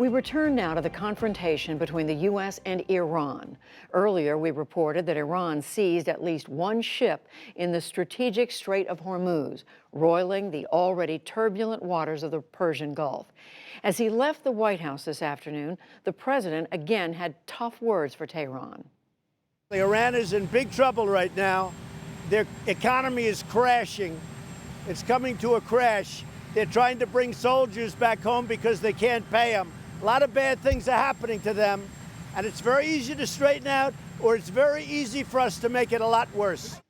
We return now to the confrontation between the U.S. and Iran. Earlier, we reported that Iran seized at least one ship in the strategic Strait of Hormuz, roiling the already turbulent waters of the Persian Gulf. As he left the White House this afternoon, the president again had tough words for Tehran. Iran is in big trouble right now. Their economy is crashing. It's coming to a crash. They're trying to bring soldiers back home because they can't pay them. A lot of bad things are happening to them, and it's very easy to straighten out, or it's very easy for us to make it a lot worse.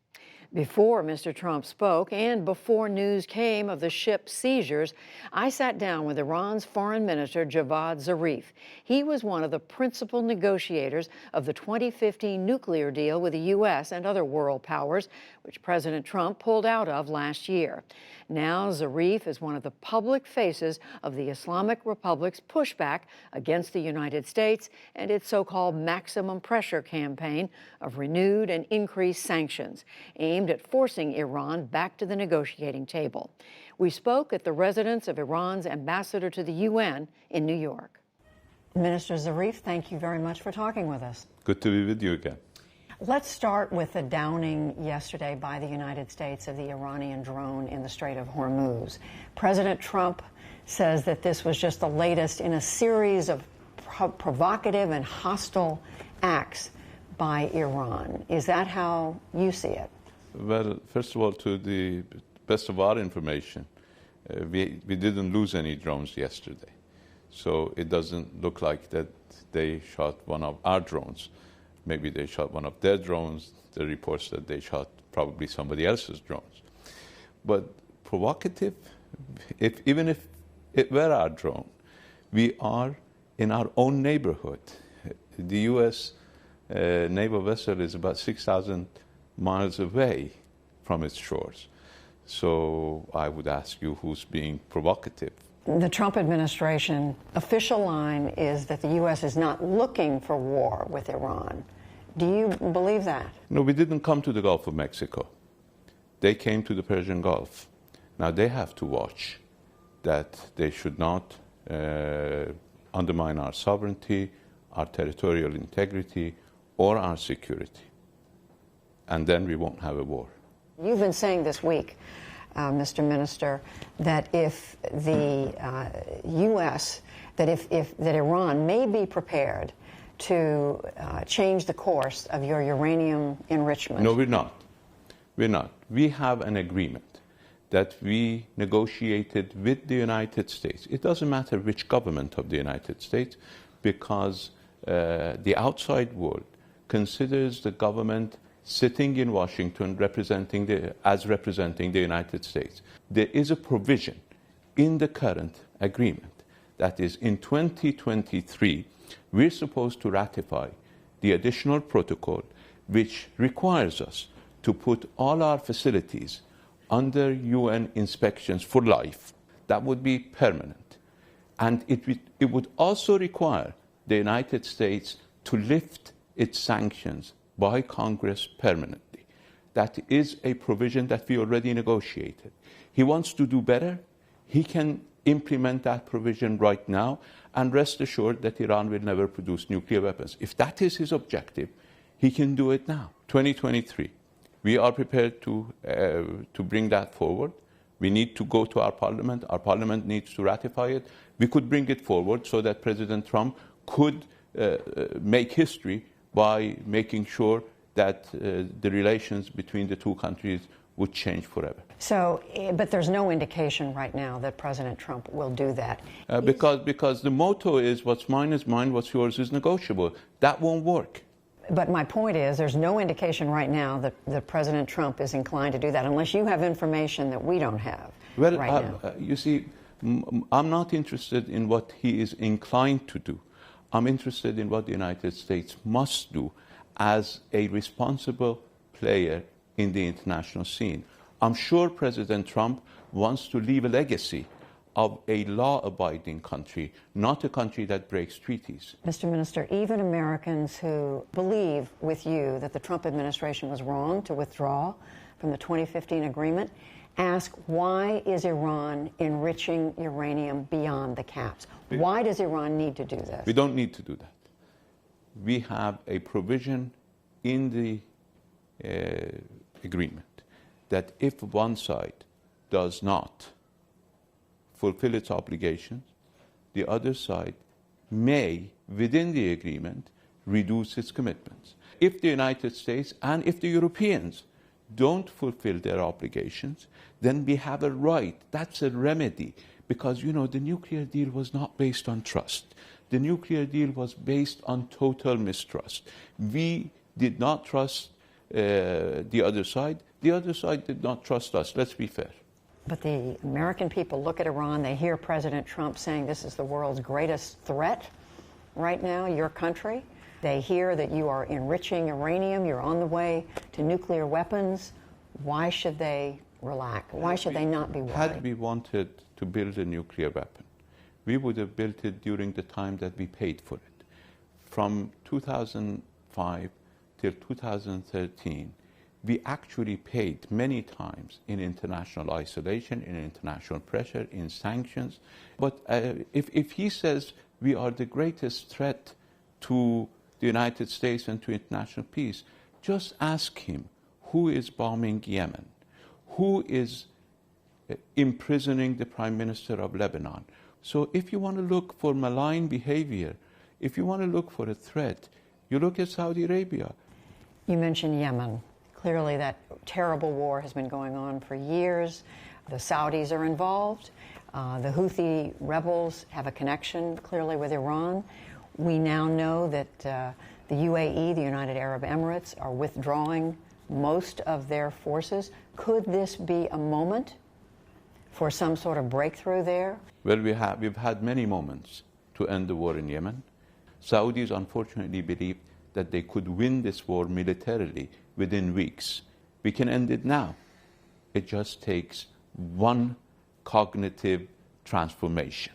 Before Mr. Trump spoke and before news came of the ship's seizures, I sat down with Iran's Foreign Minister Javad Zarif. He was one of the principal negotiators of the 2015 nuclear deal with the U.S. and other world powers, which President Trump pulled out of last year. Now Zarif is one of the public faces of the Islamic Republic's pushback against the United States and its so-called maximum pressure campaign of renewed and increased sanctions aimed at forcing Iran back to the negotiating table. We spoke at the residence of Iran's ambassador to the UN in New York. Minister Zarif, thank you very much for talking with us. Good to be with you again. Let's start with the downing yesterday by the United States of the Iranian drone in the Strait of Hormuz. President Trump says that this was just the latest in a series of provocative and hostile acts by Iran. Is that how you see it? Well, first of all, to the best of our information, we didn't lose any drones yesterday. So it doesn't look like that they shot one of our drones. Maybe they shot one of their drones. The reports that they shot probably somebody else's drones. But provocative, even if it were our drone, we are in our own neighborhood. The U.S. naval vessel is about 6,000 miles away from its shores. So I would ask you, who's being provocative? The Trump administration official line is that the U.S. is not looking for war with Iran. Do you believe that? No, we didn't come to the Gulf of Mexico. They came to the Persian Gulf. Now they have to watch that they should not undermine our sovereignty, our territorial integrity, or our security. And then we won't have a war. You've been saying this week, Mr. Minister, that if the U.S., that Iran may be prepared to change the course of your uranium enrichment. No, we're not. We're not. We have an agreement that we negotiated with the United States. It doesn't matter which government of the United States, because the outside world considers the government sitting in Washington representing the United States. There is a provision in the current agreement that is in 2023, we're supposed to ratify the additional protocol which requires us to put all our facilities under UN inspections for life. That would be permanent. And it would also require the United States to lift its sanctions by Congress permanently. That is a provision that we already negotiated. He wants to do better. He can implement that provision right now, and rest assured that Iran will never produce nuclear weapons. If that is his objective, he can do it now. 2023. We are prepared to bring that forward. We need to go to our parliament. Our parliament needs to ratify it. We could bring it forward so that President Trump could make history by making sure that the relations between the two countries would change forever. So, but there's no indication right now that President Trump will do that. Because the motto is, what's mine is mine, what's yours is negotiable. That won't work. But my point is, there's no indication right now that President Trump is inclined to do that, unless you have information that we don't have right now. You see, I'm not interested in what he is inclined to do. I'm interested in what the United States must do as a responsible player in the international scene. I'm sure President Trump wants to leave a legacy of a law-abiding country, not a country that breaks treaties. Mr. Minister, even Americans who believe with you that the Trump administration was wrong to withdraw from the 2015 agreement ask, why is Iran enriching uranium beyond the caps? Why does Iran need to do this? We don't need to do that. We have a provision in the agreement that if one side does not fulfill its obligations, the other side may, within the agreement, reduce its commitments. If the United States and if the Europeans don't fulfill their obligations, then we have a right. That's a remedy. Because, you know, the nuclear deal was not based on trust. The nuclear deal was based on total mistrust. We did not trust the other side. The other side did not trust us. Let's be fair. But the American people look at Iran, they hear President Trump saying this is the world's greatest threat right now, your country. They hear that you are enriching uranium, you're on the way to nuclear weapons. Why should they relax? Why should they not be worried? Had we wanted to build a nuclear weapon, we would have built it during the time that we paid for it. From 2005 till 2013, we actually paid many times in international isolation, in international pressure, in sanctions. But if he says we are the greatest threat to the United States and to international peace, just ask him who is bombing Yemen, who is imprisoning the Prime Minister of Lebanon. So if you want to look for malign behavior, if you want to look for a threat, you look at Saudi Arabia. You mentioned Yemen. Clearly that terrible war has been going on for years. The Saudis are involved. The Houthi rebels have a connection clearly with Iran. We now know that the UAE, the United Arab Emirates, are withdrawing most of their forces. Could this be a moment for some sort of breakthrough there? Well, we've had many moments to end the war in Yemen. Saudis unfortunately believe that they could win this war militarily within weeks. We can end it now. It just takes one cognitive transformation.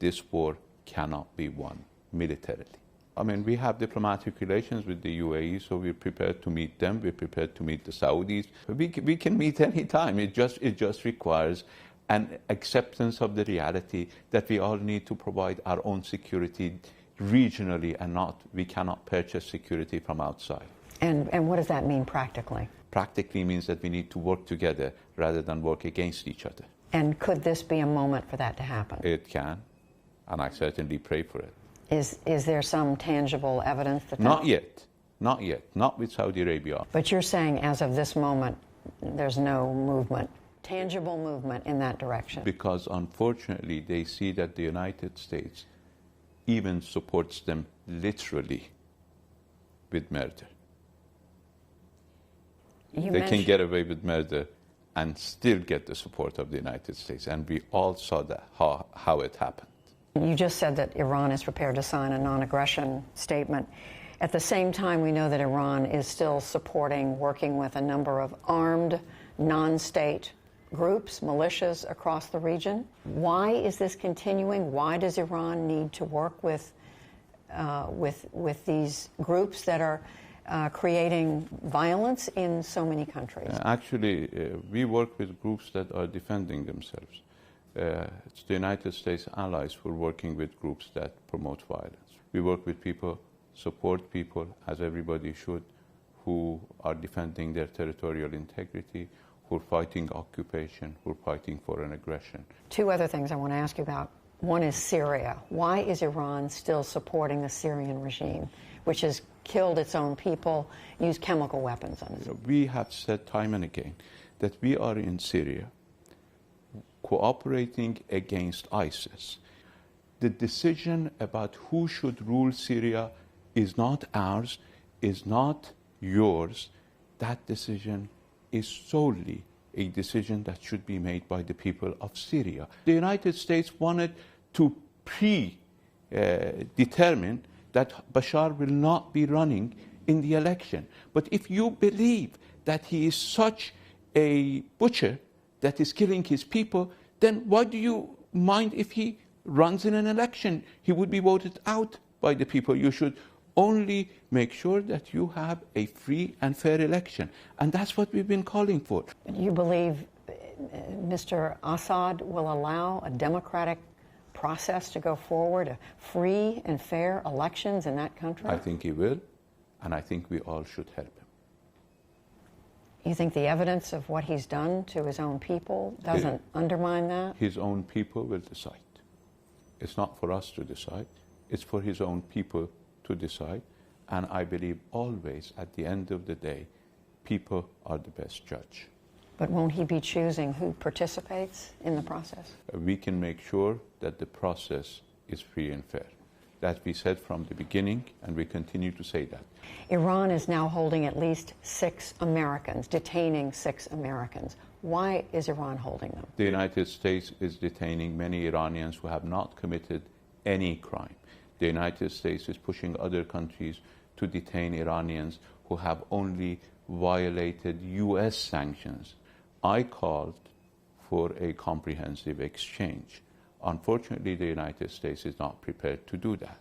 This war cannot be won militarily. I mean, we have diplomatic relations with the UAE, so we're prepared to meet them. We're prepared to meet the Saudis. We can meet any time. It just requires an acceptance of the reality that we all need to provide our own security regionally, and we cannot purchase security from outside. And what does that mean practically? Practically means that we need to work together rather than work against each other. And could this be a moment for that to happen? It can, and I certainly pray for it. Is there some tangible evidence that Not yet. Not yet. Not with Saudi Arabia. But you're saying as of this moment, there's no movement, tangible movement in that direction? Because unfortunately, they see that the United States even supports them literally with murder. They can get away with murder and still get the support of the United States. And we all saw that, how it happened. You just said that Iran is prepared to sign a non-aggression statement. At the same time, we know that Iran is still supporting, working with a number of armed, non-state groups, militias across the region. Why is this continuing? Why does Iran need to work with these groups that are creating violence in so many countries? Actually, we work with groups that are defending themselves. It's the United States allies who are working with groups that promote violence. We work with people, support people, as everybody should, who are defending their territorial integrity, who are fighting occupation, who are fighting foreign aggression. Two other things I want to ask you about. One is Syria. Why is Iran still supporting the Syrian regime, which has killed its own people, used chemical weapons on it? We have said time and again that we are in Syria cooperating against ISIS. The decision about who should rule Syria is not ours, is not yours. That decision is solely a decision that should be made by the people of Syria. The United States wanted to determine that Bashar will not be running in the election. But if you believe that he is such a butcher that is killing his people, then why do you mind if he runs in an election? He would be voted out by the people. You should only make sure that you have a free and fair election. And that's what we've been calling for. You believe Mr. Assad will allow a democratic process to go forward, free and fair elections in that country? I think he will, and I think we all should help him. You think the evidence of what he's done to his own people doesn't undermine that? His own people will decide. It's not for us to decide. It's for his own people to decide. And I believe always, at the end of the day, people are the best judge. But won't he be choosing who participates in the process? We can make sure that the process is free and fair. That we said from the beginning, and we continue to say that. Iran is now holding at least 6 Americans, detaining 6 Americans. Why is Iran holding them? The United States is detaining many Iranians who have not committed any crime. The United States is pushing other countries to detain Iranians who have only violated U.S. sanctions. I called for a comprehensive exchange. Unfortunately, the United States is not prepared to do that.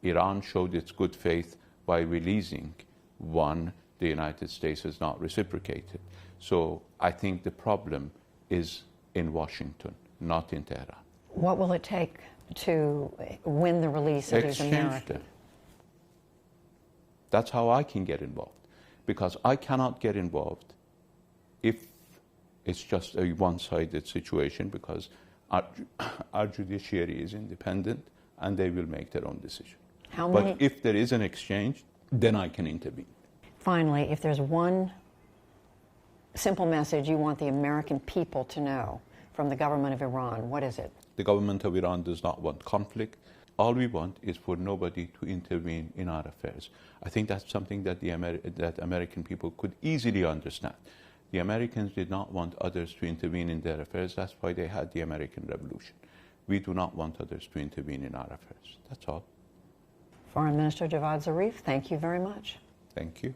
Iran showed its good faith by releasing one. The United States has not reciprocated. So I think the problem is in Washington, not in Tehran. What will it take to win the release of these Exchange Americans? them. That's how I can get involved. Because I cannot get involved if it's just a one-sided situation, because our judiciary is independent and they will make their own decision. But if there is an exchange, then I can intervene. Finally, if there's one simple message you want the American people to know from the government of Iran, what is it? The government of Iran does not want conflict. All we want is for nobody to intervene in our affairs. I think that's something that that American people could easily understand. The Americans did not want others to intervene in their affairs. That's why they had the American Revolution. We do not want others to intervene in our affairs. That's all. Foreign Minister Javad Zarif, thank you very much. Thank you.